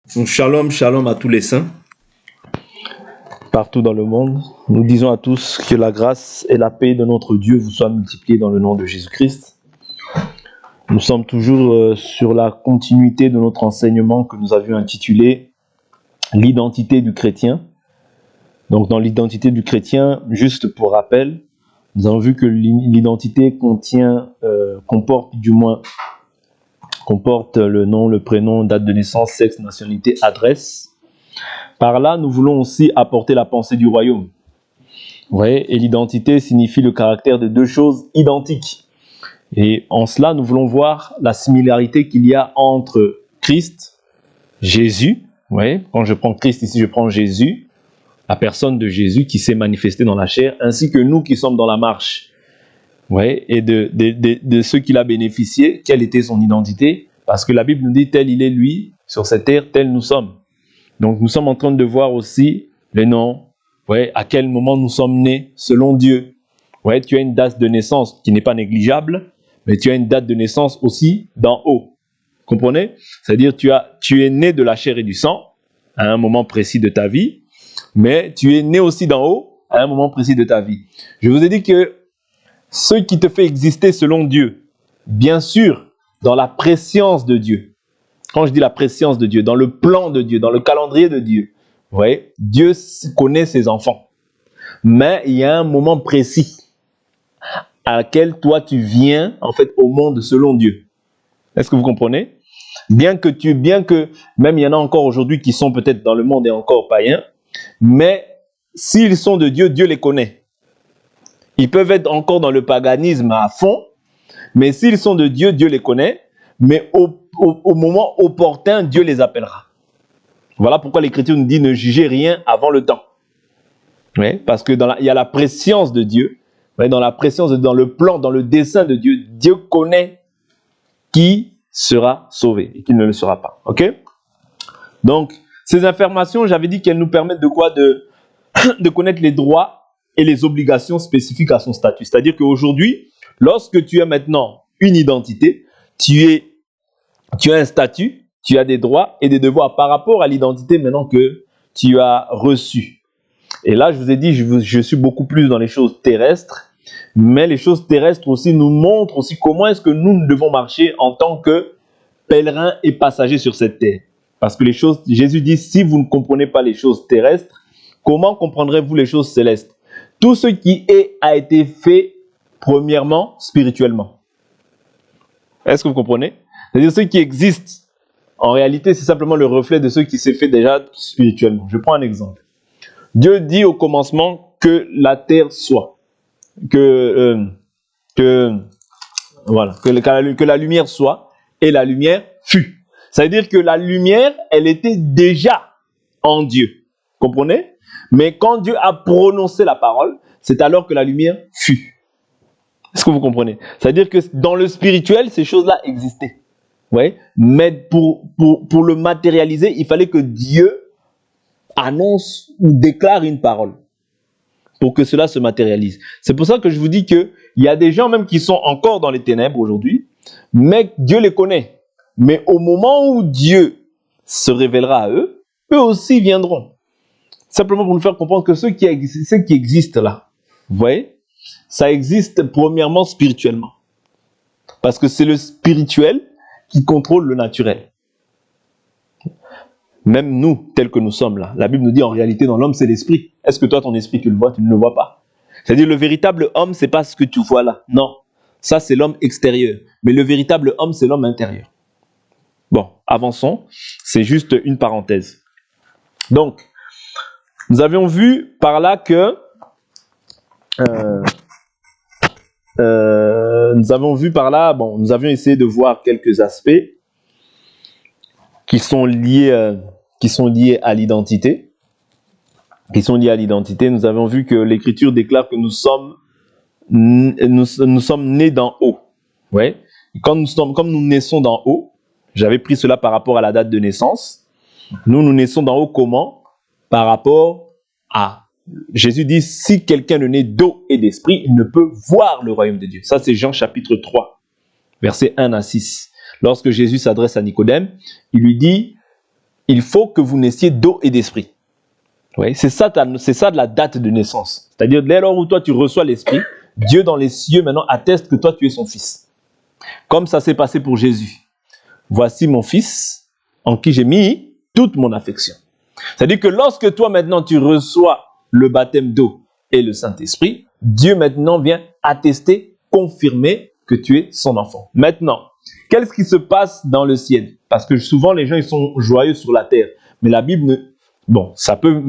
Shalom, shalom à tous les saints. Partout dans le monde, nous disons à tous que la grâce et la paix de notre Dieu vous soient multipliées dans le nom de Jésus-Christ. Nous sommes toujours sur la continuité de notre enseignement que nous avions intitulé « L'identité du chrétien ». Donc dans l'identité du chrétien, juste pour rappel, nous avons vu que l'identité comporte le nom, le prénom, date de naissance, sexe, nationalité, adresse. Par là, nous voulons aussi apporter la pensée du royaume. Vous voyez, et l'identité signifie le caractère de deux choses identiques. Et en cela, nous voulons voir la similarité qu'il y a entre Christ, Jésus. Vous voyez, quand je prends Christ ici, je prends Jésus, la personne de Jésus qui s'est manifestée dans la chair, ainsi que nous qui sommes dans la marche. Vous voyez, et de ceux qu'il a bénéficié, quelle était son identité? Parce que la Bible nous dit, tel il est lui, sur cette terre, tel nous sommes. Donc nous sommes en train de voir aussi les noms, ouais, à quel moment nous sommes nés selon Dieu. Ouais, tu as une date de naissance qui n'est pas négligeable, mais tu as une date de naissance aussi d'en haut. Comprenez? C'est-à-dire tu es né de la chair et du sang à un moment précis de ta vie, mais tu es né aussi d'en haut à un moment précis de ta vie. Je vous ai dit que ce qui te fait exister selon Dieu, bien sûr, dans la préscience de Dieu. Quand je dis la préscience de Dieu, dans le plan de Dieu, dans le calendrier de Dieu, vous voyez, Dieu connaît ses enfants. Mais il y a un moment précis à laquelle toi tu viens en fait au monde selon Dieu. Est-ce que vous comprenez? Bien que même il y en a encore aujourd'hui qui sont peut-être dans le monde et encore païens, mais s'ils sont de Dieu, Dieu les connaît. Ils peuvent être encore dans le paganisme à fond, mais s'ils sont de Dieu, Dieu les connaît, mais au moment opportun, Dieu les appellera. Voilà pourquoi l'Écriture nous dit ne jugez rien avant le temps. Oui, parce que il y a la préscience de Dieu, oui, dans la préscience, dans le plan, dans le dessein de Dieu, Dieu connaît qui sera sauvé et qui ne le sera pas. Ok? Donc, ces informations, j'avais dit qu'elles nous permettent de quoi? De connaître les droits et les obligations spécifiques à son statut. C'est-à-dire qu'aujourd'hui, lorsque tu as maintenant une identité, tu as un statut, tu as des droits et des devoirs par rapport à l'identité maintenant que tu as reçue. Et là, je vous ai dit, je suis beaucoup plus dans les choses terrestres, mais les choses terrestres aussi nous montrent aussi comment est-ce que nous devons marcher en tant que pèlerins et passagers sur cette terre. Parce que Jésus dit, si vous ne comprenez pas les choses terrestres, comment comprendrez-vous les choses célestes? Tout ce qui a été fait premièrement spirituellement. Est-ce que vous comprenez? C'est-à-dire ce qui existe, en réalité, c'est simplement le reflet de ce qui s'est fait déjà spirituellement. Je prends un exemple. Dieu dit au commencement que la terre soit, que la lumière soit, et la lumière fut. Ça veut dire que la lumière, elle était déjà en Dieu. Comprenez? Mais quand Dieu a prononcé la parole, c'est alors que la lumière fut. Est-ce que vous comprenez? C'est-à-dire que dans le spirituel, ces choses-là existaient. Ouais. Mais pour le matérialiser, il fallait que Dieu annonce ou déclare une parole pour que cela se matérialise. C'est pour ça que je vous dis qu'il y a des gens même qui sont encore dans les ténèbres aujourd'hui, mais Dieu les connaît. Mais au moment où Dieu se révélera à eux, eux aussi viendront. Simplement pour nous faire comprendre que ce qui existe là, vous voyez, ça existe premièrement spirituellement. Parce que c'est le spirituel qui contrôle le naturel. Même nous, tels que nous sommes là, la Bible nous dit en réalité dans l'homme c'est l'esprit. Est-ce que toi ton esprit tu le vois, tu ne le vois pas? C'est-à-dire le véritable homme c'est pas ce que tu vois là. Non, ça c'est l'homme extérieur. Mais le véritable homme c'est l'homme intérieur. Bon, avançons. C'est juste une parenthèse. Donc, nous avions vu par là que nous avions essayé de voir quelques aspects qui sont liés à l'identité. Nous avons vu que l'Écriture déclare que nous sommes nés d'en haut. Ouais. Comme nous naissons d'en haut, j'avais pris cela par rapport à la date de naissance. Nous naissons d'en haut comment? Par rapport à Jésus dit, si quelqu'un ne naît d'eau et d'esprit, il ne peut voir le royaume de Dieu. Ça, c'est Jean chapitre 3, versets 1 à 6. Lorsque Jésus s'adresse à Nicodème, il lui dit, il faut que vous naissiez d'eau et d'esprit. Oui, c'est ça de la date de naissance. C'est-à-dire, dès lors où toi tu reçois l'esprit, Dieu dans les cieux maintenant atteste que toi tu es son fils. Comme ça s'est passé pour Jésus. Voici mon fils en qui j'ai mis toute mon affection. C'est-à-dire que lorsque toi maintenant tu reçois le baptême d'eau et le Saint-Esprit, Dieu maintenant vient attester, confirmer que tu es son enfant. Maintenant, qu'est-ce qui se passe dans le ciel? Parce que souvent les gens ils sont joyeux sur la terre, mais la Bible ne... Bon, ça peut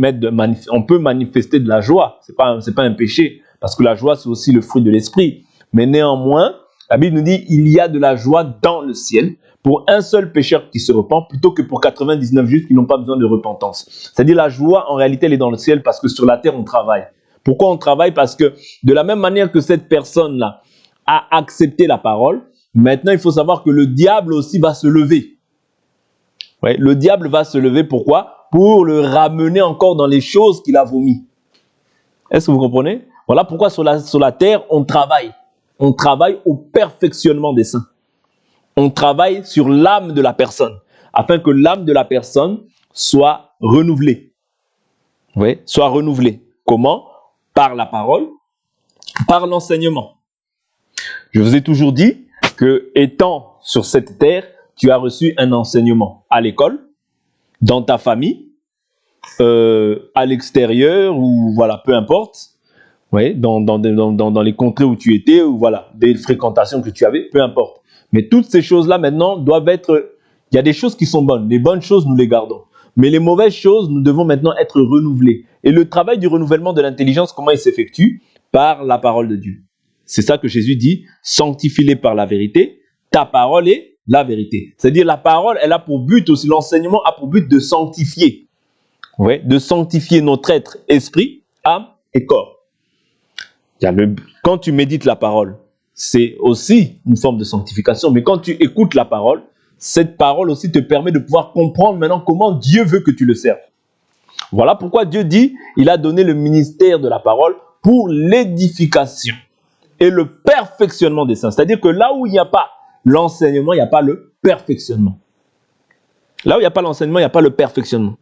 on peut manifester de la joie, c'est pas un péché, parce que la joie c'est aussi le fruit de l'esprit. Mais néanmoins, la Bible nous dit il y a de la joie dans le ciel pour un seul pécheur qui se repent, plutôt que pour 99 justes qui n'ont pas besoin de repentance. C'est-à-dire la joie en réalité elle est dans le ciel parce que sur la terre on travaille. Pourquoi on travaille? Parce que de la même manière que cette personne-là a accepté la parole, maintenant il faut savoir que le diable aussi va se lever. Ouais, le diable va se lever, pourquoi? Pour le ramener encore dans les choses qu'il a vomi. Est-ce que vous comprenez? Voilà pourquoi sur la terre, on travaille. On travaille au perfectionnement des saints. On travaille sur l'âme de la personne, afin que l'âme de la personne soit renouvelée. Oui, soit renouvelée. Comment? Par la parole, par l'enseignement. Je vous ai toujours dit que, étant sur cette terre, tu as reçu un enseignement à l'école, dans ta famille, à l'extérieur, ou voilà, peu importe, oui, dans les contrées où tu étais, ou voilà, des fréquentations que tu avais, peu importe. Mais toutes ces choses-là, maintenant, doivent être... Il y a des choses qui sont bonnes. Les bonnes choses, nous les gardons. Mais les mauvaises choses, nous devons maintenant être renouvelées. Et le travail du renouvellement de l'intelligence, comment il s'effectue? Par la parole de Dieu. C'est ça que Jésus dit, sanctifie-les par la vérité, ta parole est la vérité. C'est-à-dire la parole, elle a pour but aussi, l'enseignement a pour but de sanctifier. Ouais, de sanctifier notre être, esprit, âme et corps. Quand tu médites la parole, c'est aussi une forme de sanctification. Mais quand tu écoutes la parole, cette parole aussi te permet de pouvoir comprendre maintenant comment Dieu veut que tu le serves. Voilà pourquoi Dieu dit, il a donné le ministère de la parole pour l'édification et le perfectionnement des saints. C'est-à-dire que là où il n'y a pas l'enseignement, il n'y a pas le perfectionnement. Là où il n'y a pas l'enseignement, il n'y a pas le perfectionnement.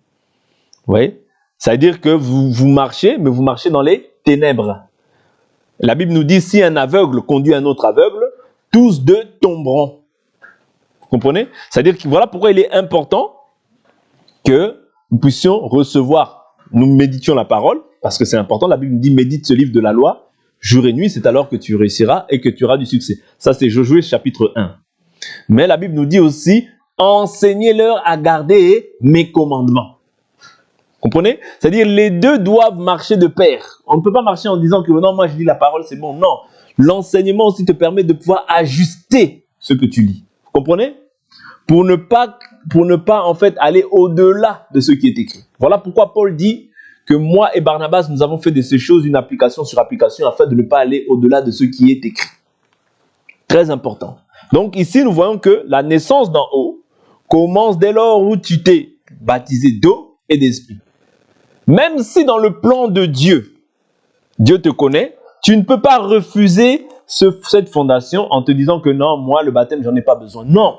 Vous voyez? C'est-à-dire que vous marchez, mais vous marchez dans les ténèbres. La Bible nous dit, si un aveugle conduit un autre aveugle, tous deux tomberont. Vous comprenez? C'est-à-dire que voilà pourquoi il est important que nous puissions recevoir, nous méditions la parole, parce que c'est important. La Bible nous dit, médite ce livre de la loi, jour et nuit, c'est alors que tu réussiras et que tu auras du succès. Ça, c'est Josué chapitre 1. Mais la Bible nous dit aussi, enseignez-leur à garder mes commandements. Comprenez? C'est-à-dire les deux doivent marcher de pair. On ne peut pas marcher en disant que non, moi je lis la parole, c'est bon. Non. L'enseignement aussi te permet de pouvoir ajuster ce que tu lis. Vous comprenez? Pour ne pas en fait aller au-delà de ce qui est écrit. Voilà pourquoi Paul dit que moi et Barnabas, nous avons fait de ces choses une application sur application afin de ne pas aller au-delà de ce qui est écrit. Très important. Donc ici, nous voyons que la naissance d'en haut commence dès lors où tu t'es baptisé d'eau et d'esprit. Même si dans le plan de Dieu, Dieu te connaît, tu ne peux pas refuser cette fondation en te disant que non, moi le baptême, j'en ai pas besoin. Non,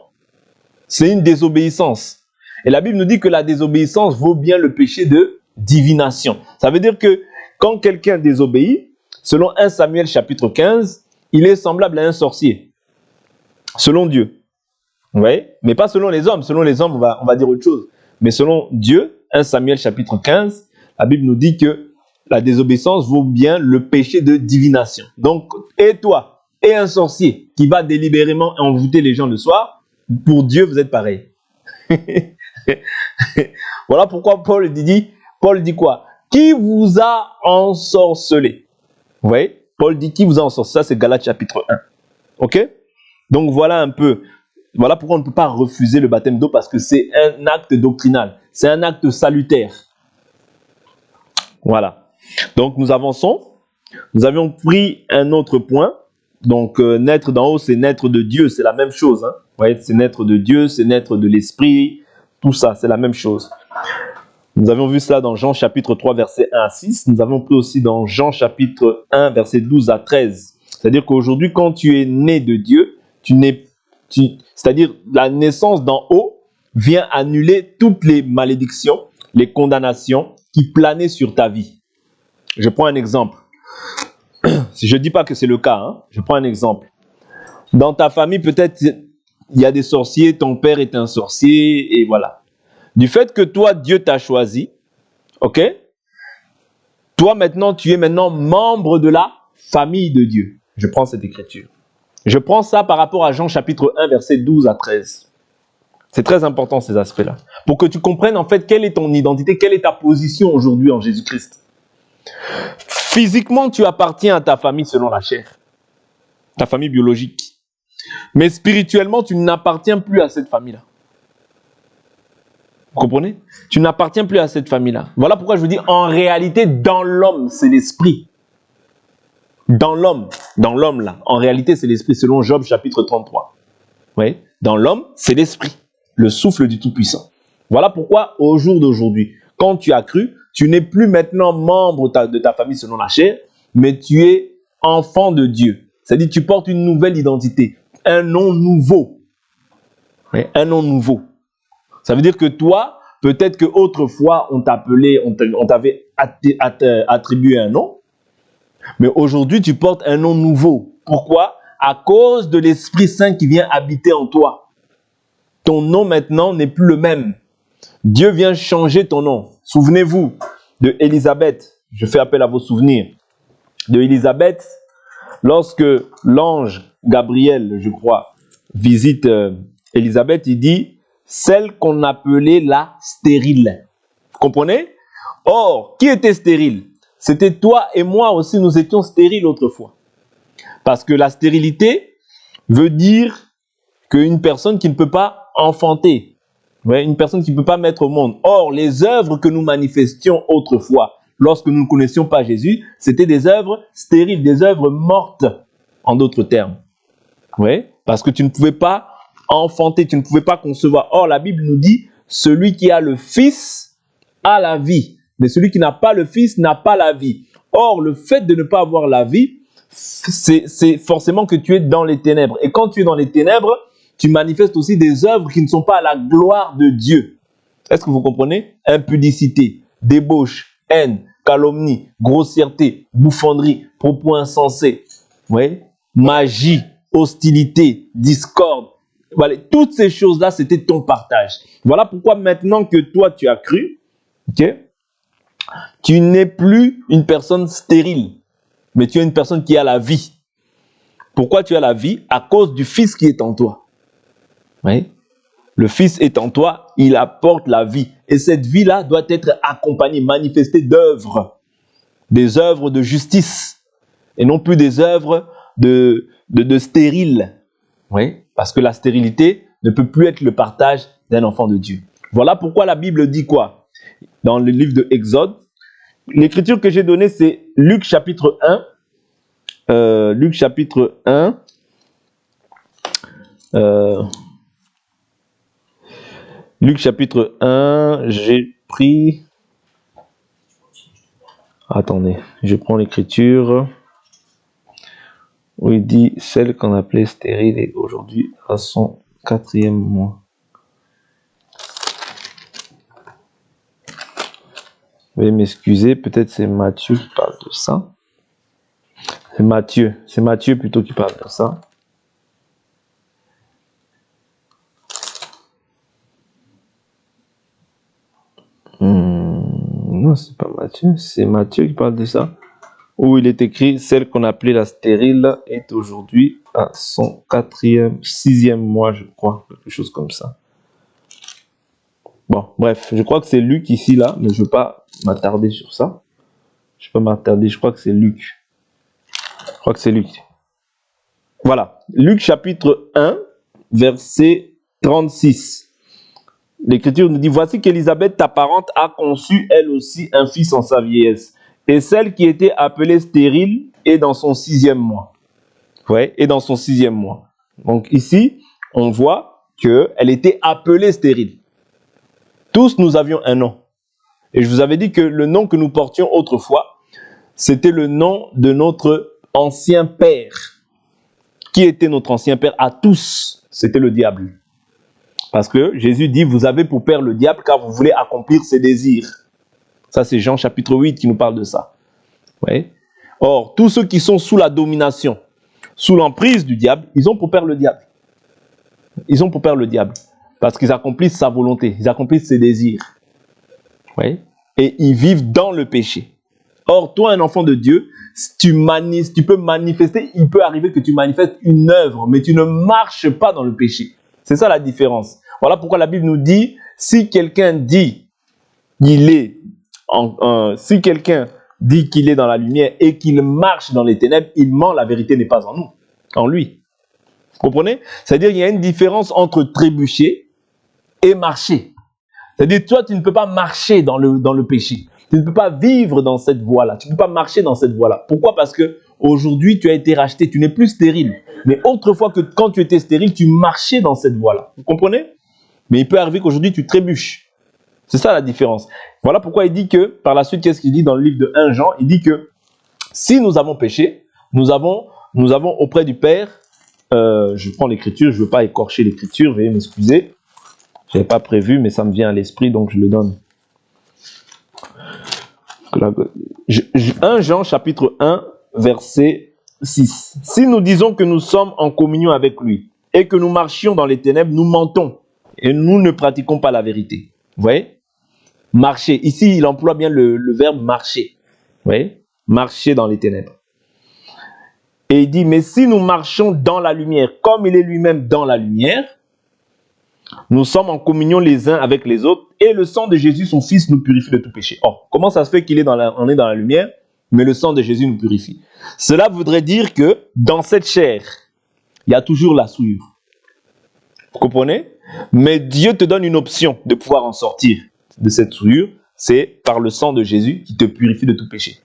c'est une désobéissance. Et la Bible nous dit que la désobéissance vaut bien le péché de divination. Ça veut dire que quand quelqu'un désobéit, selon 1 Samuel chapitre 15, il est semblable à un sorcier. Selon Dieu. Vous voyez? Mais pas selon les hommes. Selon les hommes, on va dire autre chose. Mais selon Dieu, 1 Samuel chapitre 15, la Bible nous dit que la désobéissance vaut bien le péché de divination. Donc, et toi, et un sorcier qui va délibérément envoûter les gens le soir, pour Dieu, vous êtes pareil. Voilà pourquoi Paul dit quoi? Qui vous a ensorcelé? Vous voyez? Paul dit qui vous a ensorcelé. Ça, c'est Galates chapitre 1. Ok? Donc, voilà un peu. Voilà pourquoi on ne peut pas refuser le baptême d'eau, parce que c'est un acte doctrinal. C'est un acte salutaire. Voilà. Donc, nous avançons. Nous avions pris un autre point. Donc, naître d'en haut, c'est naître de Dieu. C'est la même chose. Hein. Vous voyez, c'est naître de Dieu, c'est naître de l'Esprit. Tout ça, c'est la même chose. Nous avions vu cela dans Jean chapitre 3, versets 1 à 6. Nous avons pris aussi dans Jean chapitre 1, versets 12 à 13. C'est-à-dire qu'aujourd'hui, quand tu es né de Dieu, c'est-à-dire la naissance d'en haut vient annuler toutes les malédictions, les condamnations qui planaient sur ta vie. Je prends un exemple. Je ne dis pas que c'est le cas, hein. Je prends un exemple. Dans ta famille, peut-être, il y a des sorciers, ton père est un sorcier, et voilà. Du fait que toi, Dieu t'a choisi, ok? Toi, maintenant, tu es maintenant membre de la famille de Dieu. Je prends cette écriture. Je prends ça par rapport à Jean chapitre 1, versets 12 à 13. C'est très important ces aspects-là. Pour que tu comprennes en fait quelle est ton identité, quelle est ta position aujourd'hui en Jésus-Christ. Physiquement, tu appartiens à ta famille selon la chair, ta famille biologique. Mais spirituellement, tu n'appartiens plus à cette famille-là. Vous comprenez? Tu n'appartiens plus à cette famille-là. Voilà pourquoi je vous dis, en réalité, dans l'homme, c'est l'esprit. Dans l'homme là, en réalité, c'est l'esprit, selon Job chapitre 33. Oui, dans l'homme, c'est l'esprit, le souffle du Tout-Puissant. Voilà pourquoi, au jour d'aujourd'hui, quand tu as cru, tu n'es plus maintenant membre de ta famille selon la chair, mais tu es enfant de Dieu. C'est-à-dire, tu portes une nouvelle identité, un nom nouveau. Oui, un nom nouveau. Ça veut dire que toi, peut-être qu'autrefois, on t'avait attribué un nom, mais aujourd'hui, tu portes un nom nouveau. Pourquoi? À cause de l'Esprit Saint qui vient habiter en toi. Ton nom maintenant n'est plus le même. Dieu vient changer ton nom. Souvenez-vous de Élisabeth. Je fais appel à vos souvenirs. De Élisabeth, lorsque l'ange Gabriel, je crois, visite Élisabeth, il dit « celle qu'on appelait la stérile ». Vous comprenez? Or, qui était stérile? C'était toi et moi aussi, nous étions stériles autrefois. Parce que la stérilité veut dire qu'une personne qui ne peut pas enfanter, une personne qui ne peut pas mettre au monde. Or, les œuvres que nous manifestions autrefois, lorsque nous ne connaissions pas Jésus, c'était des œuvres stériles, des œuvres mortes, en d'autres termes. Oui, parce que tu ne pouvais pas enfanter, tu ne pouvais pas concevoir. Or, la Bible nous dit, celui qui a le Fils a la vie, mais celui qui n'a pas le Fils n'a pas la vie. Or, le fait de ne pas avoir la vie, c'est forcément que tu es dans les ténèbres. Et quand tu es dans les ténèbres, tu manifestes aussi des œuvres qui ne sont pas à la gloire de Dieu. Est-ce que vous comprenez? Impudicité, débauche, haine, calomnie, grossièreté, bouffonnerie, propos insensés, magie, hostilité, discorde. Voilà, toutes ces choses-là, c'était ton partage. Voilà pourquoi maintenant que toi, tu as cru, tu n'es plus une personne stérile, mais tu es une personne qui a la vie. Pourquoi tu as la vie? À cause du Fils qui est en toi. Oui. Le Fils est en toi, il apporte la vie. Et cette vie-là doit être accompagnée, manifestée d'œuvres. Des œuvres de justice. Et non plus des œuvres de stériles. Oui. Parce que la stérilité ne peut plus être le partage d'un enfant de Dieu. Voilà pourquoi la Bible dit quoi? Dans le livre de Exode, l'écriture que j'ai donnée, c'est Luc chapitre 1. Luc chapitre 1. Luc chapitre 1, j'ai pris... Attendez, je prends l'écriture où il dit « Celle qu'on appelait stérile est aujourd'hui à son 4e mois ». Veuillez m'excuser, peut-être c'est Matthieu qui parle de ça. C'est Matthieu plutôt qui parle de ça. Non, c'est pas Matthieu, c'est Matthieu qui parle de ça. Où il est écrit, celle qu'on appelait la stérile est aujourd'hui à son 6e mois, je crois, quelque chose comme ça. Bon, bref, je crois que c'est Luc ici, là, mais je ne veux pas m'attarder sur ça. Je crois que c'est Luc. Voilà, Luc chapitre 1, verset 36. L'Écriture nous dit, voici qu'Élisabeth, ta parente, a conçu elle aussi un fils en sa vieillesse. Et celle qui était appelée stérile est dans son 6e mois. Est dans son 6e mois. Donc ici, on voit qu'elle était appelée stérile. Tous nous avions un nom. Et je vous avais dit que le nom que nous portions autrefois, c'était le nom de notre ancien père. Qui était notre ancien père? À tous, c'était le diable. Parce que Jésus dit, vous avez pour père le diable car vous voulez accomplir ses désirs. Ça, c'est Jean chapitre 8 qui nous parle de ça. Ouais. Or, tous ceux qui sont sous la domination, sous l'emprise du diable, ils ont pour père le diable. Ils ont pour père le diable. Parce qu'ils accomplissent sa volonté, ils accomplissent ses désirs. Ouais. Et ils vivent dans le péché. Or, toi, un enfant de Dieu, tu peux manifester, il peut arriver que tu manifestes une œuvre, mais tu ne marches pas dans le péché. C'est ça la différence. Voilà pourquoi la Bible nous dit, si quelqu'un dit qu'il est, si quelqu'un dit qu'il est dans la lumière et qu'il marche dans les ténèbres, il ment, la vérité n'est pas en nous, en lui. Vous comprenez? C'est-à-dire qu'il y a une différence entre trébucher et marcher. C'est-à-dire, toi, tu ne peux pas marcher dans le péché. Tu ne peux pas vivre dans cette voie-là. Tu ne peux pas marcher dans cette voie-là. Pourquoi? Parce que aujourd'hui, tu as été racheté. Tu n'es plus stérile. Mais autrefois que quand tu étais stérile, tu marchais dans cette voie-là. Vous comprenez? Mais il peut arriver qu'aujourd'hui, tu trébuches. C'est ça la différence. Voilà pourquoi il dit que, par la suite, qu'est-ce qu'il dit dans le livre de 1 Jean? Il dit que si nous avons péché, nous avons auprès du Père, je prends l'écriture, je ne veux pas écorcher l'écriture, veuillez m'excuser. Je n'avais pas prévu, mais ça me vient à l'esprit, donc je le donne. 1 Jean chapitre 1, verset 6. Si nous disons que nous sommes en communion avec lui et que nous marchions dans les ténèbres, nous mentons et nous ne pratiquons pas la vérité. Vous voyez? Marcher. Ici, il emploie bien le verbe marcher. Vous voyez? Marcher dans les ténèbres. Et il dit, mais si nous marchons dans la lumière, comme il est lui-même dans la lumière, nous sommes en communion les uns avec les autres et le sang de Jésus, son Fils, nous purifie de tout péché. Or, comment ça se fait qu'on est dans la lumière, mais le sang de Jésus nous purifie? Cela voudrait dire que dans cette chair, il y a toujours la souillure. Vous comprenez? Mais Dieu te donne une option de pouvoir en sortir de cette souillure. C'est par le sang de Jésus qui te purifie de tout péché.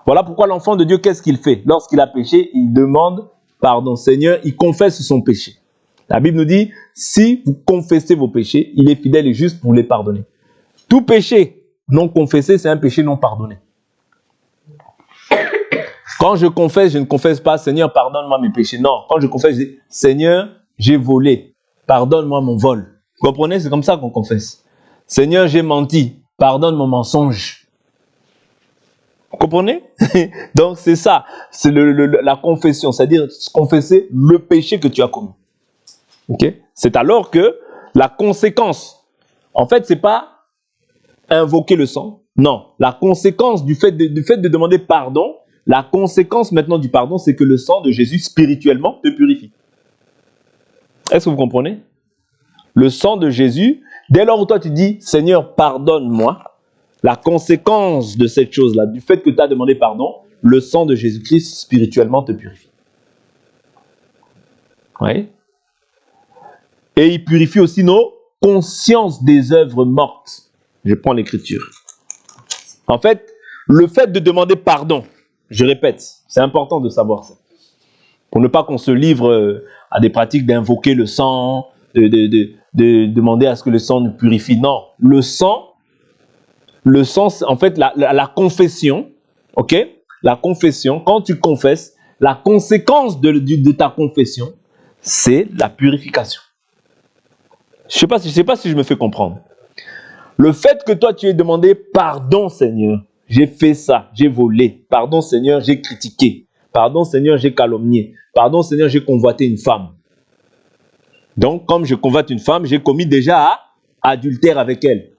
Voilà pourquoi l'enfant de Dieu, qu'est-ce qu'il fait? Lorsqu'il a péché, il demande pardon. Seigneur, il confesse son péché. La Bible nous dit, si vous confessez vos péchés, il est fidèle et juste pour les pardonner. Tout péché non confessé, c'est un péché non pardonné. Quand je confesse, je ne confesse pas, Seigneur, pardonne-moi mes péchés. Non, quand je confesse, je dis, Seigneur, j'ai volé, pardonne-moi mon vol. Vous comprenez? C'est comme ça qu'on confesse. Seigneur, j'ai menti, pardonne mon mensonge. Vous comprenez? Donc c'est ça, c'est la confession, c'est-à-dire confesser le péché que tu as commis. Okay? C'est alors que la conséquence, en fait, c'est pas invoquer le sang. Non, la conséquence du fait de demander pardon, la conséquence maintenant du pardon, c'est que le sang de Jésus spirituellement te purifie. Est-ce que vous comprenez? Le sang de Jésus, dès lors où toi tu dis, Seigneur, pardonne-moi, la conséquence de cette chose-là, du fait que tu as demandé pardon, le sang de Jésus-Christ spirituellement te purifie. Oui. Et il purifie aussi nos consciences des œuvres mortes. Je prends l'écriture. En fait, le fait de demander pardon, je répète, c'est important de savoir ça. Pour ne pas qu'on se livre à des pratiques d'invoquer le sang, de demander à ce que le sang nous purifie. Non, le sang, en fait, la confession, ok? La confession, quand tu confesses, la conséquence de ta confession, c'est la purification. Je sais pas si je me fais comprendre. Le fait que toi tu aies demandé pardon Seigneur, j'ai fait ça, j'ai volé. Pardon Seigneur, j'ai critiqué. Pardon Seigneur, j'ai calomnié. Pardon Seigneur, j'ai convoité une femme. Donc comme je convoite une femme, j'ai commis déjà adultère avec elle.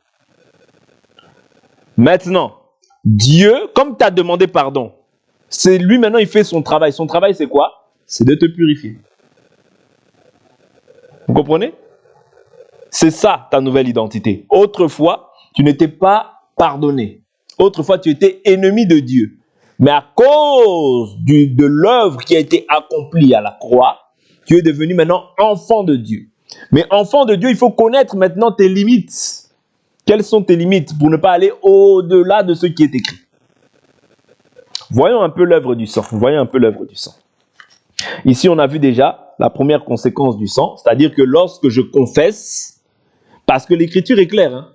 Maintenant, Dieu, comme tu as demandé pardon, c'est lui maintenant il fait son travail. Son travail c'est quoi? C'est de te purifier. Vous comprenez? C'est ça ta nouvelle identité. Autrefois, tu n'étais pas pardonné. Autrefois, tu étais ennemi de Dieu. Mais à cause de l'œuvre qui a été accomplie à la croix, tu es devenu maintenant enfant de Dieu. Mais enfant de Dieu, il faut connaître maintenant tes limites. Quelles sont tes limites pour ne pas aller au-delà de ce qui est écrit? Voyons un peu l'œuvre du sang. Voyons un peu l'œuvre du sang. Ici, on a vu déjà la première conséquence du sang, c'est-à-dire que lorsque je confesse, parce que l'écriture est claire, hein,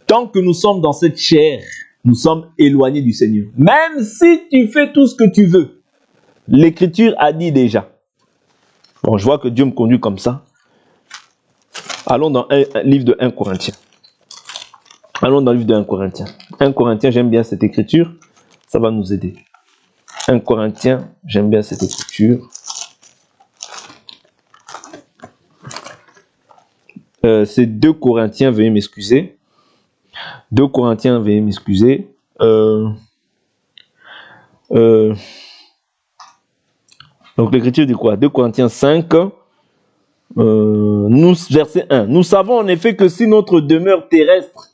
tant que nous sommes dans cette chair, nous sommes éloignés du Seigneur. Même si tu fais tout ce que tu veux, l'écriture a dit déjà. Bon, je vois que Dieu me conduit comme ça. Allons dans un livre de 1 Corinthiens. Allons dans le livre de 1 Corinthiens. 1 Corinthiens, j'aime bien cette écriture. Ça va nous aider. 1 Corinthiens, j'aime bien cette écriture. C'est 2 Corinthiens, veuillez m'excuser. 2 Corinthiens, veuillez m'excuser. Donc l'écriture dit quoi? 2 Corinthiens 5, verset 1. Nous savons en effet que si notre demeure terrestre,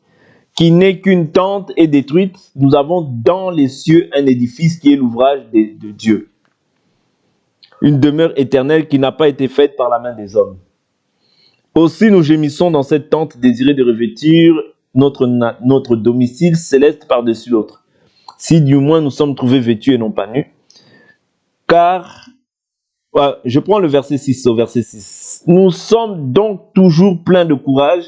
qui n'est qu'une tente, est détruite, nous avons dans les cieux un édifice qui est l'ouvrage de Dieu. Une demeure éternelle qui n'a pas été faite par la main des hommes. Aussi nous gémissons dans cette tente désirée de revêtir notre domicile céleste par-dessus l'autre. Si du moins nous sommes trouvés vêtus et non pas nus. Car, je prends le verset 6 au verset 6. Nous sommes donc toujours pleins de courage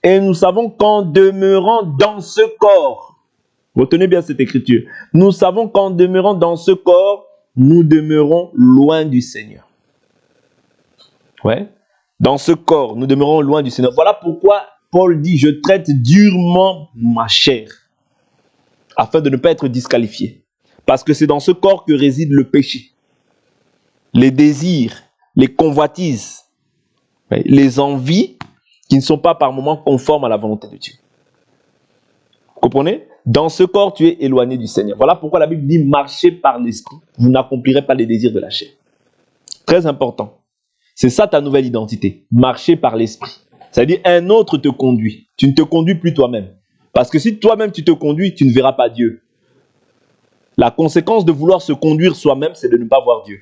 et nous savons qu'en demeurant dans ce corps, retenez bien cette écriture, nous savons qu'en demeurant dans ce corps, nous demeurons loin du Seigneur. Ouais. Dans ce corps, nous demeurons loin du Seigneur. Voilà pourquoi Paul dit, je traite durement ma chair, afin de ne pas être disqualifié. Parce que c'est dans ce corps que réside le péché, les désirs, les convoitises, les envies qui ne sont pas par moments conformes à la volonté de Dieu. Vous comprenez? Dans ce corps, tu es éloigné du Seigneur. Voilà pourquoi la Bible dit, marchez par l'esprit. Vous n'accomplirez pas les désirs de la chair. Très important. C'est ça ta nouvelle identité. Marcher par l'esprit. C'est-à-dire un autre te conduit. Tu ne te conduis plus toi-même. Parce que si toi-même tu te conduis, tu ne verras pas Dieu. La conséquence de vouloir se conduire soi-même, c'est de ne pas voir Dieu.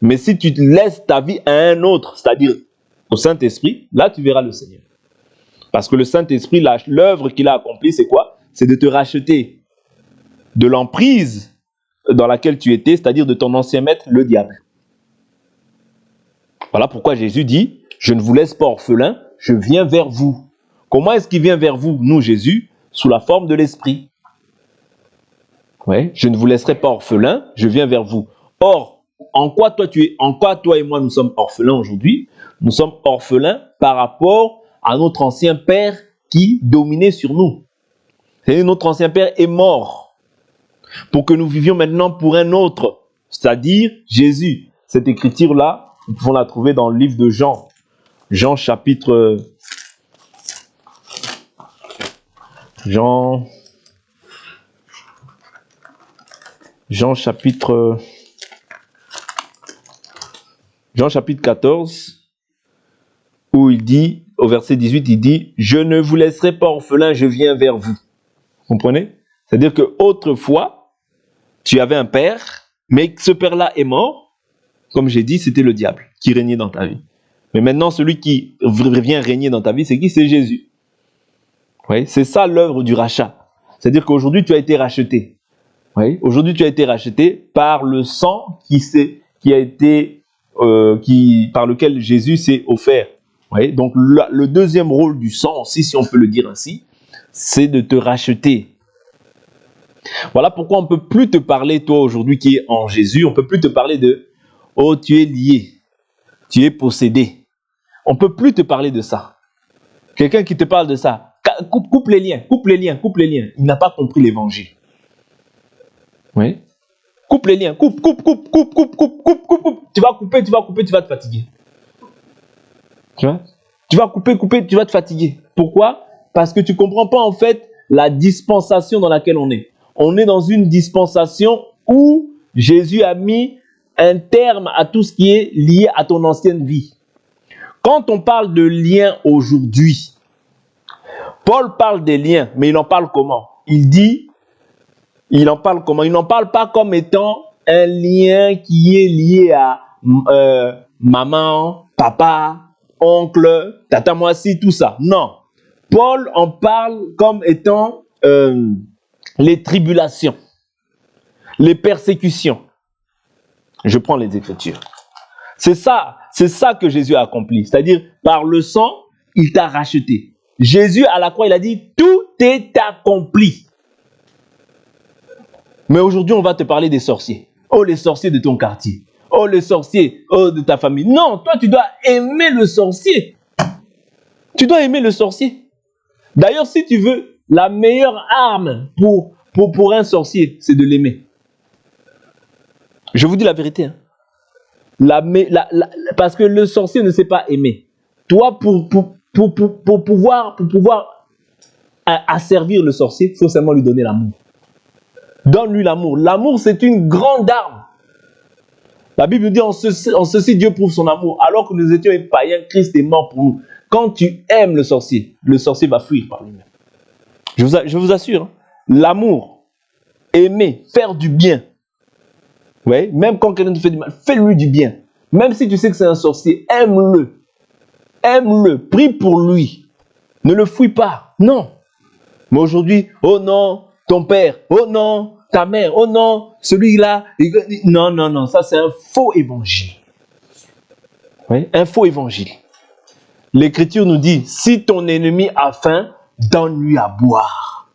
Mais si tu laisses ta vie à un autre, c'est-à-dire au Saint-Esprit, là tu verras le Seigneur. Parce que le Saint-Esprit, l'œuvre qu'il a accomplie, c'est quoi? C'est de te racheter de l'emprise dans laquelle tu étais, c'est-à-dire de ton ancien maître, le diable. Voilà pourquoi Jésus dit, je ne vous laisse pas orphelin, je viens vers vous. Comment est-ce qu'il vient vers vous, nous, Jésus? Sous la forme de l'Esprit. Ouais, je ne vous laisserai pas orphelin, je viens vers vous. Or, en quoi toi et moi nous sommes orphelins aujourd'hui? Nous sommes orphelins par rapport à notre ancien père qui dominait sur nous. C'est-à-dire notre ancien père est mort pour que nous vivions maintenant pour un autre, c'est-à-dire Jésus. Cette écriture-là, nous pouvons la trouver dans le livre de Jean. Jean chapitre chapitre 14, où il dit, au verset 18, il dit, je ne vous laisserai pas orphelin, je viens vers vous. Vous comprenez? C'est-à-dire que autrefois, tu avais un père, mais ce père-là est mort. Comme j'ai dit, c'était le diable qui régnait dans ta vie. Mais maintenant, celui qui vient régner dans ta vie, c'est qui? C'est Jésus. Oui, c'est ça l'œuvre du rachat. C'est-à-dire qu'aujourd'hui, tu as été racheté. Oui, aujourd'hui, tu as été racheté par le sang par lequel Jésus s'est offert. Oui, donc le deuxième rôle du sang aussi, si on peut le dire ainsi, c'est de te racheter. Voilà pourquoi on ne peut plus te parler, toi aujourd'hui qui es en Jésus, on ne peut plus te parler de « Oh, tu es lié, tu es possédé ». On ne peut plus te parler de ça. Quelqu'un qui te parle de ça, coupe les liens. Il n'a pas compris l'évangile. Oui. Coupe les liens, coupe. Tu vas couper, tu vas te fatiguer. Tu vois? Tu vas couper, tu vas te fatiguer. Pourquoi? Parce que tu ne comprends pas en fait la dispensation dans laquelle on est. On est dans une dispensation où Jésus a mis un terme à tout ce qui est lié à ton ancienne vie. Quand on parle de liens aujourd'hui, Paul parle des liens, mais il en parle comment? Il en parle comment? Il n'en parle pas comme étant un lien qui est lié à maman, papa, oncle, tata moissi, tout ça. Non. Paul en parle comme étant les tribulations, les persécutions. Je prends les Écritures. C'est ça que Jésus a accompli. C'est-à-dire, par le sang, il t'a racheté. Jésus, à la croix, il a dit, tout est accompli. Mais aujourd'hui, on va te parler des sorciers. Oh, les sorciers de ton quartier. Oh, les sorciers de ta famille. Non, toi, tu dois aimer le sorcier. Tu dois aimer le sorcier. D'ailleurs, si tu veux, la meilleure arme pour un sorcier, c'est de l'aimer. Je vous dis la vérité. Hein. Parce que le sorcier ne sait pas aimer. Toi, pour pouvoir asservir le sorcier, il faut seulement lui donner l'amour. Donne-lui l'amour. L'amour, c'est une grande arme. La Bible nous dit, en ceci, Dieu prouve son amour. Alors que nous étions païens, Christ est mort pour nous. Quand tu aimes le sorcier va fuir par lui-même. Je vous assure, hein, l'amour, aimer, faire du bien. Ouais, même quand quelqu'un te fait du mal, fais-lui du bien. Même si tu sais que c'est un sorcier, aime-le. Aime-le, prie pour lui. Ne le fuis pas. Non. Mais aujourd'hui, oh non, ton père, oh non, ta mère, oh non, celui-là. Non, non, non, ça c'est un faux évangile. Oui, un faux évangile. L'Écriture nous dit, si ton ennemi a faim, donne-lui à boire,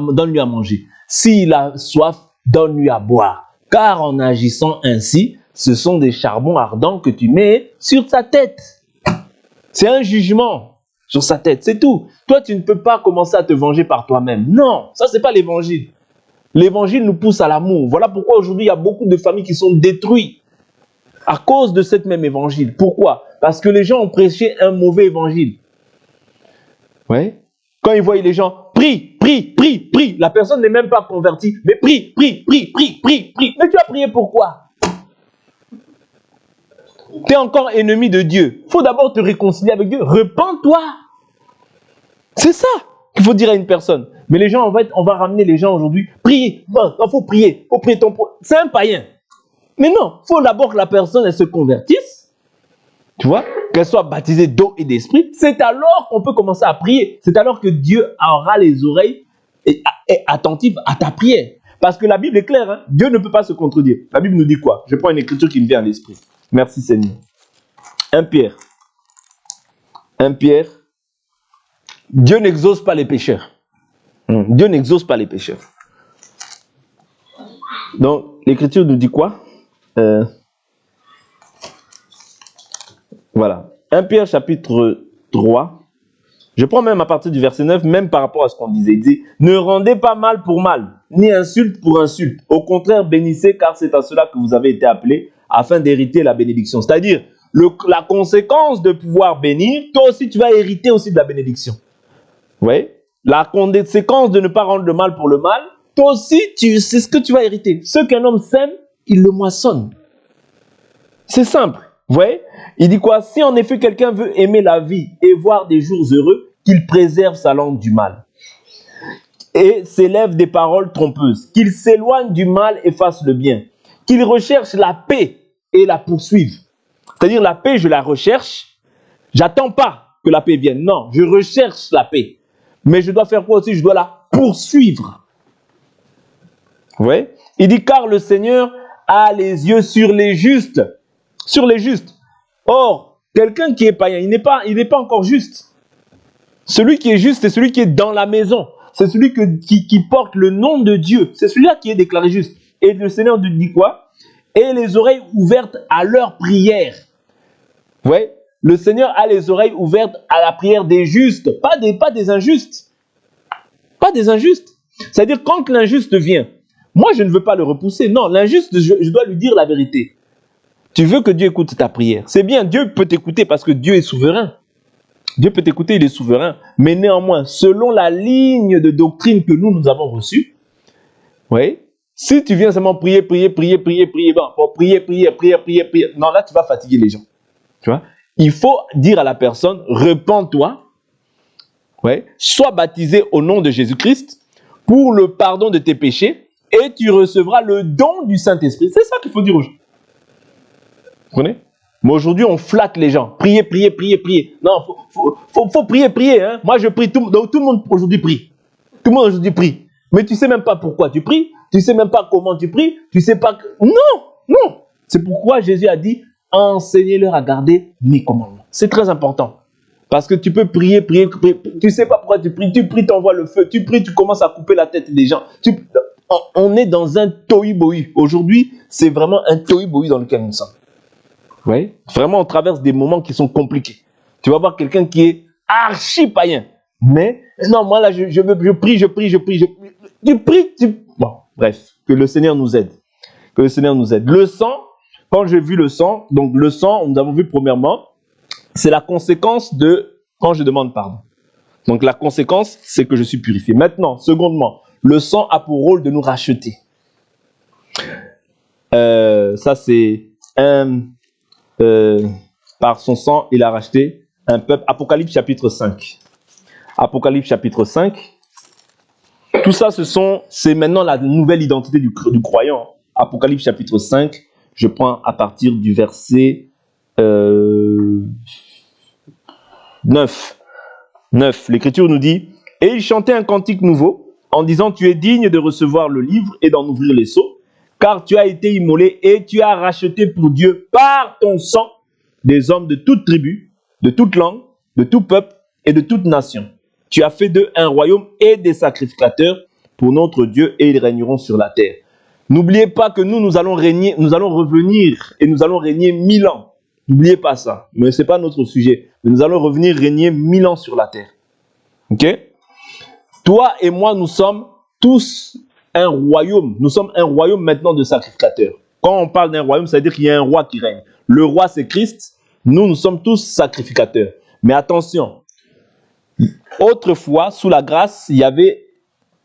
donne-lui à manger. S'il a soif, donne-lui à boire. Car en agissant ainsi, ce sont des charbons ardents que tu mets sur sa tête. C'est un jugement sur sa tête, c'est tout. Toi, tu ne peux pas commencer à te venger par toi-même. Non, ça, c'est pas l'évangile. L'évangile nous pousse à l'amour. Voilà pourquoi aujourd'hui, il y a beaucoup de familles qui sont détruites à cause de cette même évangile. Pourquoi? Parce que les gens ont prêché un mauvais évangile. Ouais. Quand ils voient les gens, prie, prie, prie, prie. La personne n'est même pas convertie, mais prie, prie, prie, prie, prie, prie. Mais tu as prié pourquoi? Tu es encore ennemi de Dieu. Il faut d'abord te réconcilier avec Dieu. Repends-toi. C'est ça qu'il faut dire à une personne. Mais les gens, on va ramener les gens aujourd'hui. Priez. Bon, il faut prier. Il faut prier ton... C'est un païen. Mais non, il faut d'abord que la personne elle se convertisse. Tu vois, qu'elle soit baptisée d'eau et d'esprit. C'est alors qu'on peut commencer à prier. C'est alors que Dieu aura les oreilles attentives à ta prière. Parce que la Bible est claire. Hein? Dieu ne peut pas se contredire. La Bible nous dit quoi? Je prends une écriture qui me vient à l'esprit. Merci Seigneur. 1 Pierre. 1 Pierre. Dieu n'exauce pas les pécheurs. Dieu n'exauce pas les pécheurs. Donc, l'écriture nous dit quoi? Voilà. 1 Pierre chapitre 3. Je prends même à partir du verset 9, même par rapport à ce qu'on disait. Il dit, ne rendez pas mal pour mal, ni insulte pour insulte. Au contraire, bénissez, car c'est à cela que vous avez été appelés, afin d'hériter la bénédiction. C'est-à-dire, la conséquence de pouvoir bénir, toi aussi, tu vas hériter aussi de la bénédiction. Oui. La conséquence de ne pas rendre le mal pour le mal, toi aussi, c'est ce que tu vas hériter. Ce qu'un homme sème, il le moissonne. C'est simple. Vous voyez? Il dit quoi? Si en effet quelqu'un veut aimer la vie et voir des jours heureux, qu'il préserve sa langue du mal et s'élève des paroles trompeuses, qu'il s'éloigne du mal et fasse le bien, qu'il recherche la paix et la poursuive. C'est-à-dire la paix, je la recherche, j'attends pas que la paix vienne. Non, je recherche la paix. Mais je dois faire quoi aussi? Je dois la poursuivre. Vous voyez? Il dit car le Seigneur a les yeux sur les justes. Sur les justes. Or, quelqu'un qui est païen, il n'est pas encore juste. Celui qui est juste, c'est celui qui est dans la maison. C'est celui qui porte le nom de Dieu. C'est celui-là qui est déclaré juste. Et le Seigneur nous dit quoi? Et les oreilles ouvertes à leur prière. Vous voyez? Le Seigneur a les oreilles ouvertes à la prière des justes, pas des injustes. Pas des injustes. C'est-à-dire quand l'injuste vient, moi je ne veux pas le repousser. Non, l'injuste, je dois lui dire la vérité. Tu veux que Dieu écoute ta prière. C'est bien, Dieu peut t'écouter parce que Dieu est souverain. Dieu peut t'écouter, il est souverain. Mais néanmoins, selon la ligne de doctrine que nous avons reçue, oui, si tu viens seulement prier, bon, pour prier, non, là tu vas fatiguer les gens. Tu vois? Il faut dire à la personne, repens-toi, ouais, sois baptisé au nom de Jésus-Christ pour le pardon de tes péchés et tu recevras le don du Saint-Esprit. C'est ça qu'il faut dire aux gens. Vous comprenez? Mais aujourd'hui, on flatte les gens. Priez. Non, faut prier. Hein? Moi, je prie. Donc, tout le monde aujourd'hui prie. Tout le monde aujourd'hui prie. Mais tu ne sais même pas pourquoi tu pries. Tu ne sais même pas comment tu pries. Tu sais pas que... Non. C'est pourquoi Jésus a dit, enseignez-leur à garder mes commandements. C'est très important. Parce que tu peux prier. Tu ne sais pas pourquoi tu pries, tu envoies le feu. Tu pries, tu commences à couper la tête des gens. On est dans un tohu-bohu. Aujourd'hui, c'est vraiment un tohu-bohu dans lequel nous sommes. Oui. Vraiment, on traverse des moments qui sont compliqués. Tu vas voir quelqu'un qui est archi païen. Mais, non, moi là, je prie. Bon, bref, que le Seigneur nous aide. Que le Seigneur nous aide. Le sang, quand j'ai vu le sang, donc le sang, nous avons vu premièrement, c'est la conséquence de quand je demande pardon. Donc la conséquence, c'est que je suis purifié. Maintenant, secondement, le sang a pour rôle de nous racheter. Ça c'est par son sang, il a racheté un peuple. Apocalypse chapitre 5. Apocalypse chapitre 5. Tout ça, c'est maintenant la nouvelle identité du croyant. Apocalypse chapitre 5, je prends à partir du verset 9. L'Écriture nous dit, « Et il chantait un cantique nouveau, en disant, tu es digne de recevoir le livre et d'en ouvrir les sceaux, car tu as été immolé et tu as racheté pour Dieu par ton sang des hommes de toute tribu, de toute langue, de tout peuple et de toute nation. Tu as fait d'eux un royaume et des sacrificateurs pour notre Dieu et ils régneront sur la terre. » N'oubliez pas que nous allons régner, nous allons revenir et nous allons régner 1000 ans. N'oubliez pas ça, mais ce n'est pas notre sujet. Mais nous allons revenir régner 1000 ans sur la terre. Ok? Toi et moi, nous sommes tous un royaume. Nous sommes un royaume maintenant de sacrificateurs. Quand on parle d'un royaume, ça veut dire qu'il y a un roi qui règne. Le roi, c'est Christ. Nous sommes tous sacrificateurs. Mais attention, autrefois, sous la grâce, il y avait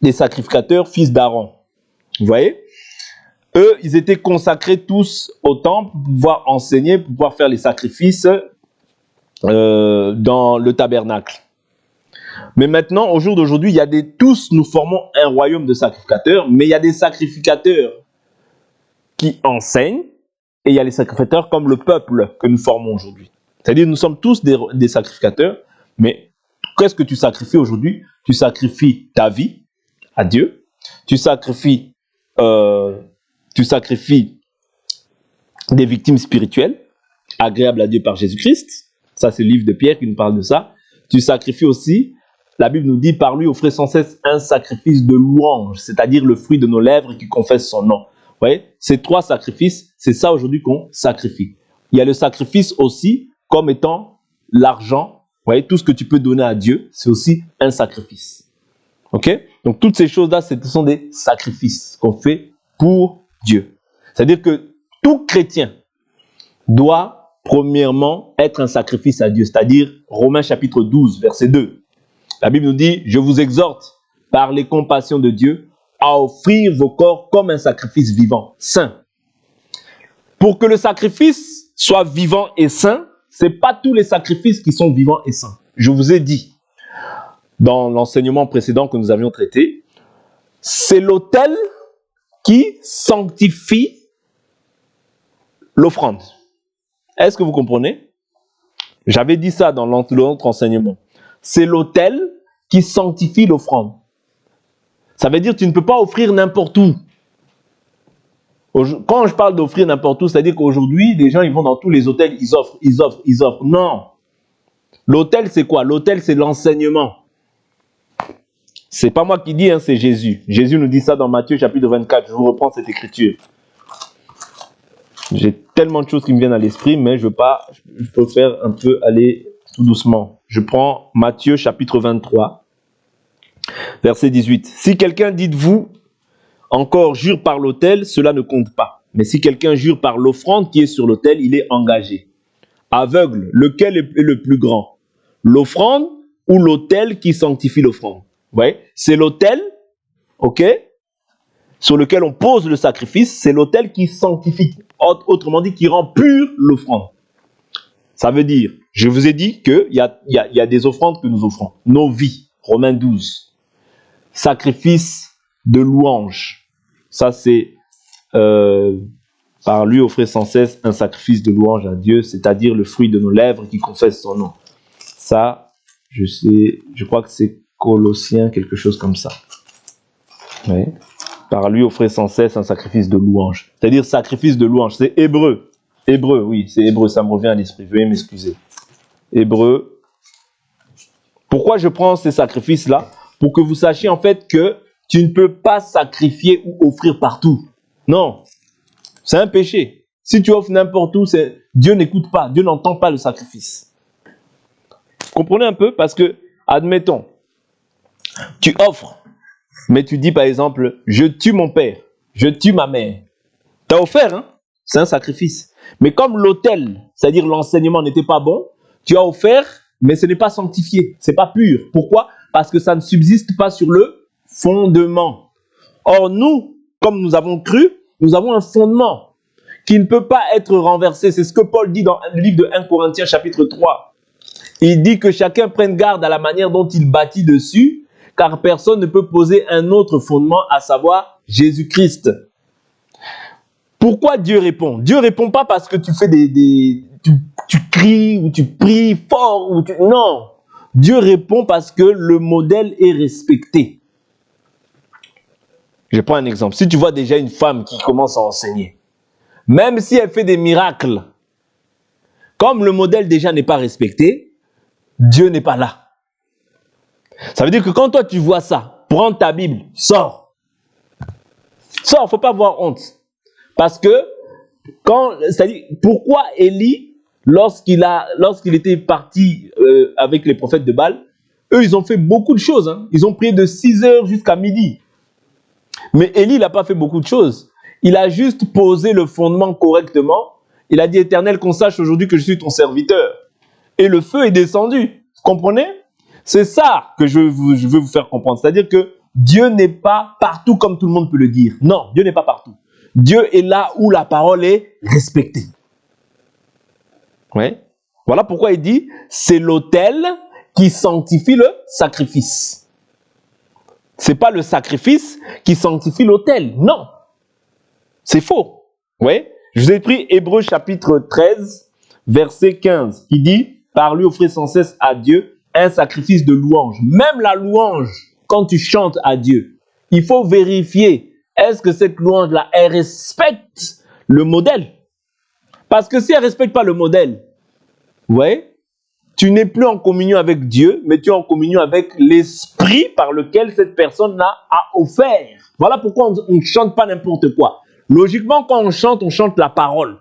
des sacrificateurs fils d'Aaron. Vous voyez? Eux, ils étaient consacrés tous au temple pour pouvoir enseigner, pour pouvoir faire les sacrifices dans le tabernacle. Mais maintenant, au jour d'aujourd'hui, tous nous formons un royaume de sacrificateurs, mais il y a des sacrificateurs qui enseignent et il y a les sacrificateurs comme le peuple que nous formons aujourd'hui. C'est-à-dire nous sommes tous des sacrificateurs, mais qu'est-ce que tu sacrifies aujourd'hui? Tu sacrifies ta vie à Dieu, tu sacrifies des victimes spirituelles, agréables à Dieu par Jésus-Christ. Ça, c'est le livre de Pierre qui nous parle de ça. Tu sacrifies aussi, la Bible nous dit, par lui, offrez sans cesse un sacrifice de louange, c'est-à-dire le fruit de nos lèvres qui confesse son nom. Vous voyez, ces 3 sacrifices, c'est ça aujourd'hui qu'on sacrifie. Il y a le sacrifice aussi comme étant l'argent. Vous voyez, tout ce que tu peux donner à Dieu, c'est aussi un sacrifice. Ok? Donc, toutes ces choses-là, ce sont des sacrifices qu'on fait pour Dieu. C'est-à-dire que tout chrétien doit, premièrement, être un sacrifice à Dieu. C'est-à-dire, Romains chapitre 12, verset 2. La Bible nous dit, « Je vous exhorte, par les compassions de Dieu, à offrir vos corps comme un sacrifice vivant, saint. » Pour que le sacrifice soit vivant et saint, ce n'est pas tous les sacrifices qui sont vivants et saints. Je vous ai dit, dans l'enseignement précédent que nous avions traité, c'est l'autel qui sanctifie l'offrande. Est-ce que vous comprenez? J'avais dit ça dans l'autre enseignement. C'est l'autel qui sanctifie l'offrande. Ça veut dire que tu ne peux pas offrir n'importe où. Quand je parle d'offrir n'importe où, c'est-à-dire qu'aujourd'hui, les gens ils vont dans tous les hôtels, ils offrent. Non. L'autel, c'est quoi? L'autel, c'est l'enseignement. C'est pas moi qui dis, hein, c'est Jésus. Jésus nous dit ça dans Matthieu chapitre 24. Je vous reprends cette écriture. J'ai tellement de choses qui me viennent à l'esprit, mais je peux faire un peu aller tout doucement. Je prends Matthieu chapitre 23, verset 18. Si quelqu'un dit de vous, encore jure par l'autel, cela ne compte pas. Mais si quelqu'un jure par l'offrande qui est sur l'autel, il est engagé. Aveugle, lequel est le plus grand? L'offrande ou l'autel qui sanctifie l'offrande? Vous voyez? C'est l'autel, ok, sur lequel on pose le sacrifice, c'est l'autel qui sanctifie, autrement dit, qui rend pure l'offrande. Ça veut dire, je vous ai dit qu'il y a des offrandes que nous offrons. Nos vies, Romains 12. Sacrifice de louange. Ça, c'est par lui offrir sans cesse un sacrifice de louange à Dieu, c'est-à-dire le fruit de nos lèvres qui confesse son nom. Ça, je crois que c'est Colossiens, quelque chose comme ça. Oui. Par lui offrir sans cesse un sacrifice de louange. C'est-à-dire sacrifice de louange. C'est hébreu. Hébreu, oui, c'est hébreu, ça me revient à l'esprit. Veuillez m'excuser. Hébreu. Pourquoi je prends ces sacrifices-là? Pour que vous sachiez en fait que tu ne peux pas sacrifier ou offrir partout. Non. C'est un péché. Si tu offres n'importe où, Dieu n'écoute pas. Dieu n'entend pas le sacrifice. Comprenez un peu? Parce que, admettons, tu offres, mais tu dis par exemple, je tue mon père, je tue ma mère. Tu as offert, hein? C'est un sacrifice. Mais comme l'autel, c'est-à-dire l'enseignement n'était pas bon, tu as offert, mais ce n'est pas sanctifié, ce n'est pas pur. Pourquoi? Parce que ça ne subsiste pas sur le fondement. Or, nous, comme nous avons cru, nous avons un fondement qui ne peut pas être renversé. C'est ce que Paul dit dans le livre de 1 Corinthiens chapitre 3. Il dit que chacun prenne garde à la manière dont il bâtit dessus, car personne ne peut poser un autre fondement, à savoir Jésus-Christ. Pourquoi Dieu répond? Dieu répond pas parce que tu fais tu cries ou tu pries fort. Non. Dieu répond parce que le modèle est respecté. Je prends un exemple. Si tu vois déjà une femme qui commence à enseigner, même si elle fait des miracles, comme le modèle déjà n'est pas respecté, Dieu n'est pas là. Ça veut dire que quand toi tu vois ça, prends ta Bible, sors. Sors, il ne faut pas avoir honte. Parce que, c'est-à-dire, pourquoi Élie, lorsqu'il était parti avec les prophètes de Baal, eux, ils ont fait beaucoup de choses. Hein. Ils ont prié de 6 heures jusqu'à midi. Mais Élie, il n'a pas fait beaucoup de choses. Il a juste posé le fondement correctement. Il a dit, Éternel, qu'on sache aujourd'hui que je suis ton serviteur. Et le feu est descendu. Vous comprenez? C'est ça que je veux vous faire comprendre. C'est-à-dire que Dieu n'est pas partout comme tout le monde peut le dire. Non, Dieu n'est pas partout. Dieu est là où la parole est respectée. Ouais. Voilà pourquoi il dit, c'est l'autel qui sanctifie le sacrifice. C'est pas le sacrifice qui sanctifie l'autel. Non. C'est faux. Ouais. Je vous ai pris Hébreux chapitre 13, verset 15, qui dit, par lui offrez sans cesse à Dieu un sacrifice de louange. Même la louange, quand tu chantes à Dieu, il faut vérifier, est-ce que cette louange-là, elle respecte le modèle? Parce que si elle ne respecte pas le modèle, ouais, tu n'es plus en communion avec Dieu, mais tu es en communion avec l'esprit par lequel cette personne a offert. Voilà pourquoi on ne chante pas n'importe quoi. Logiquement, quand on chante la parole.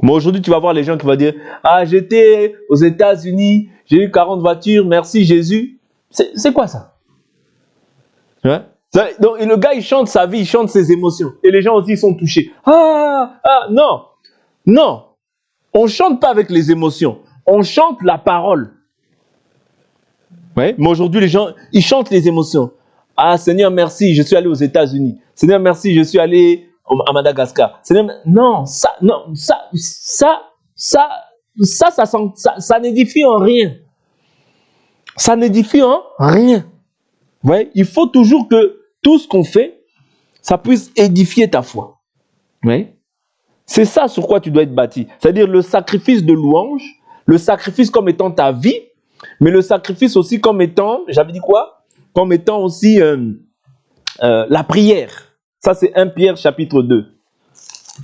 Mais aujourd'hui, tu vas voir les gens qui vont dire, ah, j'étais aux États-Unis, j'ai eu 40 voitures, merci Jésus. C'est quoi ça? Ouais. Donc, et le gars, il chante sa vie, il chante ses émotions. Et les gens aussi, ils sont touchés. Non. Non. On ne chante pas avec les émotions. On chante la parole. Ouais. Mais aujourd'hui, les gens, ils chantent les émotions. Ah, Seigneur, merci, je suis allé aux États-Unis. Seigneur, merci, je suis allé à Madagascar. Seigneur, non, ça n'édifie en rien. Ça n'édifie en rien. Ouais. Il faut toujours que tout ce qu'on fait, ça puisse édifier ta foi. Ouais. C'est ça sur quoi tu dois être bâti. C'est-à-dire le sacrifice de louange, le sacrifice comme étant ta vie, mais le sacrifice aussi comme étant, j'avais dit quoi? Comme étant aussi la prière. Ça c'est 1 Pierre chapitre 2.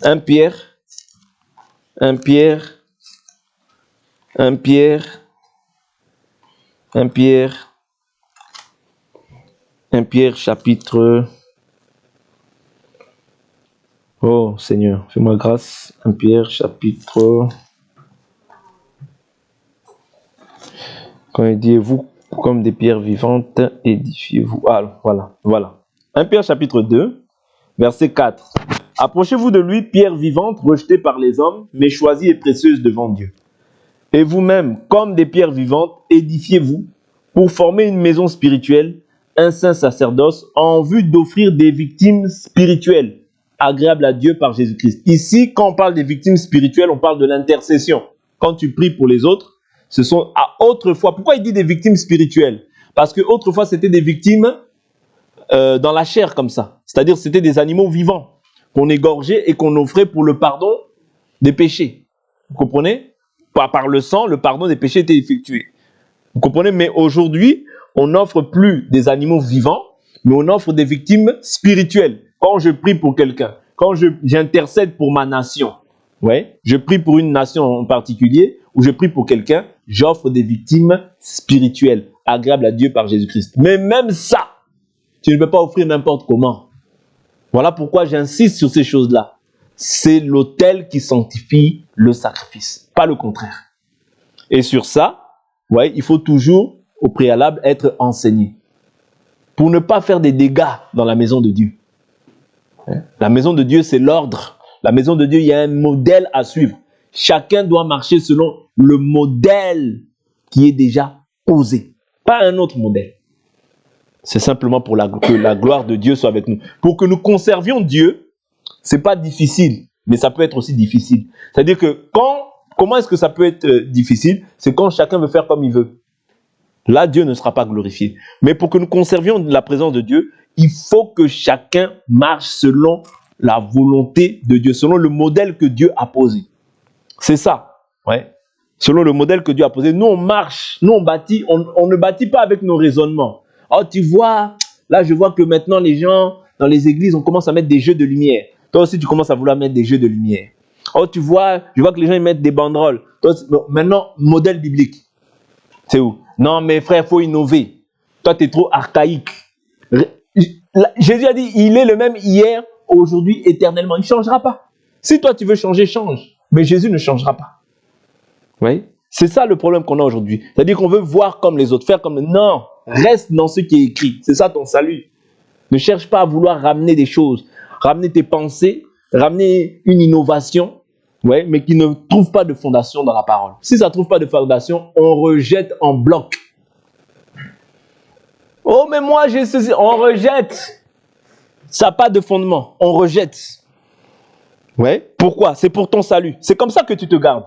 1 Pierre chapitre... Oh Seigneur, fais-moi grâce. 1 Pierre chapitre... Quand il dit, vous comme des pierres vivantes, édifiez-vous. Ah, voilà. 1 Pierre chapitre 2, verset 4. Approchez-vous de lui, pierre vivante, rejetée par les hommes, mais choisie et précieuse devant Dieu. Et vous-même, comme des pierres vivantes, édifiez-vous pour former une maison spirituelle, un saint sacerdoce, en vue d'offrir des victimes spirituelles, agréables à Dieu par Jésus-Christ. Ici, quand on parle des victimes spirituelles, on parle de l'intercession. Quand tu pries pour les autres, ce sont autrefois. Pourquoi il dit des victimes spirituelles? Parce que autrefois, c'était des victimes dans la chair comme ça. C'est-à-dire c'était des animaux vivants qu'on égorgeait et qu'on offrait pour le pardon des péchés. Vous comprenez? Par le sang, le pardon des péchés était effectué. Vous comprenez? Mais aujourd'hui, on n'offre plus des animaux vivants, mais on offre des victimes spirituelles. Quand je prie pour quelqu'un, quand j'intercède pour ma nation, ouais, je prie pour une nation en particulier, ou je prie pour quelqu'un, j'offre des victimes spirituelles, agréables à Dieu par Jésus-Christ. Mais même ça, tu ne peux pas offrir n'importe comment. Voilà pourquoi j'insiste sur ces choses-là. C'est l'autel qui sanctifie le sacrifice, pas le contraire. Et sur ça, ouais, il faut toujours, au préalable, être enseigné. Pour ne pas faire des dégâts dans la maison de Dieu. La maison de Dieu, c'est l'ordre. La maison de Dieu, il y a un modèle à suivre. Chacun doit marcher selon le modèle qui est déjà posé. Pas un autre modèle. C'est simplement pour que la gloire de Dieu soit avec nous. Pour que nous conservions Dieu, c'est pas difficile, mais ça peut être aussi difficile. C'est-à-dire que comment est-ce que ça peut être difficile? C'est quand chacun veut faire comme il veut. Là, Dieu ne sera pas glorifié. Mais pour que nous conservions la présence de Dieu, il faut que chacun marche selon la volonté de Dieu, selon le modèle que Dieu a posé. C'est ça. Ouais. Selon le modèle que Dieu a posé. Nous, on marche, nous, on bâtit, on ne bâtit pas avec nos raisonnements. Oh, tu vois, là, je vois que maintenant, les gens, dans les églises, on commence à mettre des jeux de lumière. Toi aussi, tu commences à vouloir mettre des jeux de lumière. Oh, tu vois, je vois que les gens, ils mettent des banderoles. Toi, maintenant, modèle biblique. C'est où? Non, mais frère, il faut innover. Toi, tu es trop archaïque. Jésus a dit, il est le même hier, aujourd'hui, éternellement. Il ne changera pas. Si toi, tu veux changer, change. Mais Jésus ne changera pas. Oui? C'est ça le problème qu'on a aujourd'hui. C'est-à-dire qu'on veut voir comme les autres, faire comme... Non, reste dans ce qui est écrit. C'est ça ton salut. Ne cherche pas à vouloir ramener des choses, ramener tes pensées, ramener une innovation, ouais, mais qui ne trouve pas de fondation dans la parole. Si ça ne trouve pas de fondation, on rejette en bloc. Oh, mais moi, j'ai ceci. On rejette. Ça n'a pas de fondement. On rejette. Ouais. Pourquoi? C'est pour ton salut. C'est comme ça que tu te gardes.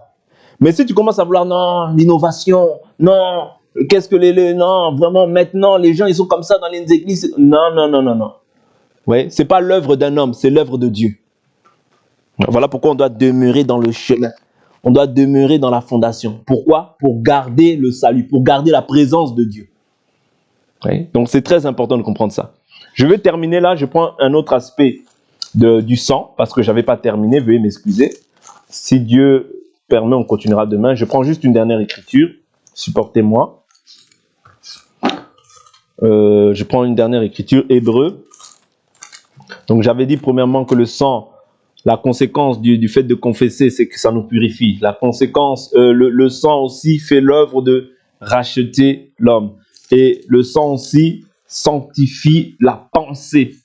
Mais si tu commences à vouloir, non, l'innovation, non, qu'est-ce que non, vraiment, maintenant, les gens, ils sont comme ça dans les églises. Non, non, non, non, non. Ouais. Ce n'est pas l'œuvre d'un homme, c'est l'œuvre de Dieu. Voilà pourquoi on doit demeurer dans le chemin. On doit demeurer dans la fondation. Pourquoi? Pour garder le salut, pour garder la présence de Dieu. Oui. Donc c'est très important de comprendre ça. Je vais terminer là, je prends un autre aspect du sang, parce que je n'avais pas terminé, veuillez m'excuser. Si Dieu permet, on continuera demain. Je prends juste une dernière écriture, supportez-moi. Je prends une dernière écriture, Hébreu. Donc j'avais dit premièrement que le sang, la conséquence du fait de confesser, c'est que ça nous purifie. La conséquence, le sang aussi fait l'œuvre de racheter l'homme. Et le sang aussi sanctifie la pensée.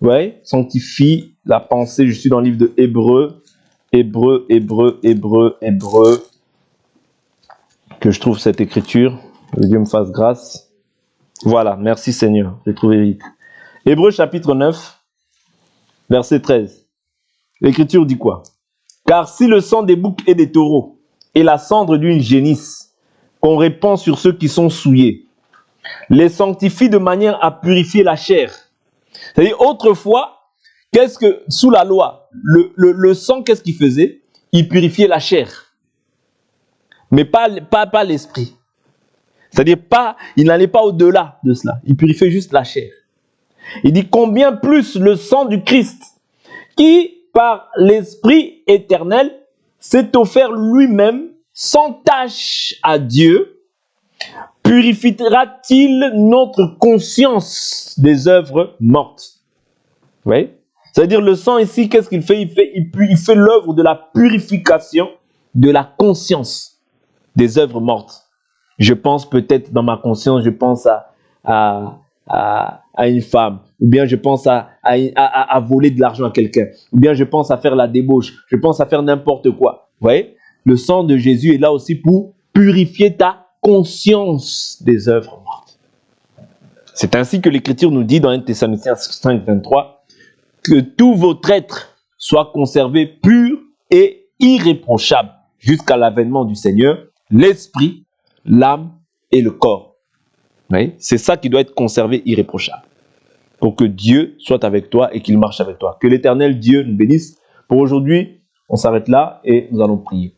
Ouais, sanctifie la pensée. Je suis dans le livre de Hébreu. Hébreu. Que je trouve cette écriture. Que Dieu me fasse grâce. Voilà, merci Seigneur. J'ai trouvé vite. Hébreu chapitre 9, verset 13. L'écriture dit quoi? Car si le sang des boucs et des taureaux et la cendre d'une génisse qu'on répand sur ceux qui sont souillés, les sanctifie de manière à purifier la chair. C'est-à-dire, autrefois, sous la loi, le sang, qu'est-ce qu'il faisait? Il purifiait la chair. Mais pas l'esprit. C'est-à-dire, il n'allait pas au-delà de cela. Il purifiait juste la chair. Il dit, combien plus le sang du Christ, qui, par l'Esprit éternel, s'est offert lui-même sans tache à Dieu, purifiera-t-il notre conscience des œuvres mortes? Oui. C'est-à-dire le sang ici, qu'est-ce qu'il fait? Il fait l'œuvre de la purification de la conscience des œuvres mortes. Je pense peut-être dans ma conscience, je pense à une femme, ou bien je pense à voler de l'argent à quelqu'un, ou bien je pense à faire la débauche, je pense à faire n'importe quoi. Vous voyez? Le sang de Jésus est là aussi pour purifier ta conscience des œuvres mortes. C'est ainsi que l'Écriture nous dit dans 1 Thessaloniciens 5, 23 que tous votre être soit conservé pur et irréprochable jusqu'à l'avènement du Seigneur, l'esprit, l'âme et le corps. Oui, c'est ça qui doit être conservé irréprochable pour que Dieu soit avec toi et qu'il marche avec toi. Que l'Éternel Dieu nous bénisse. Pour aujourd'hui, on s'arrête là et nous allons prier.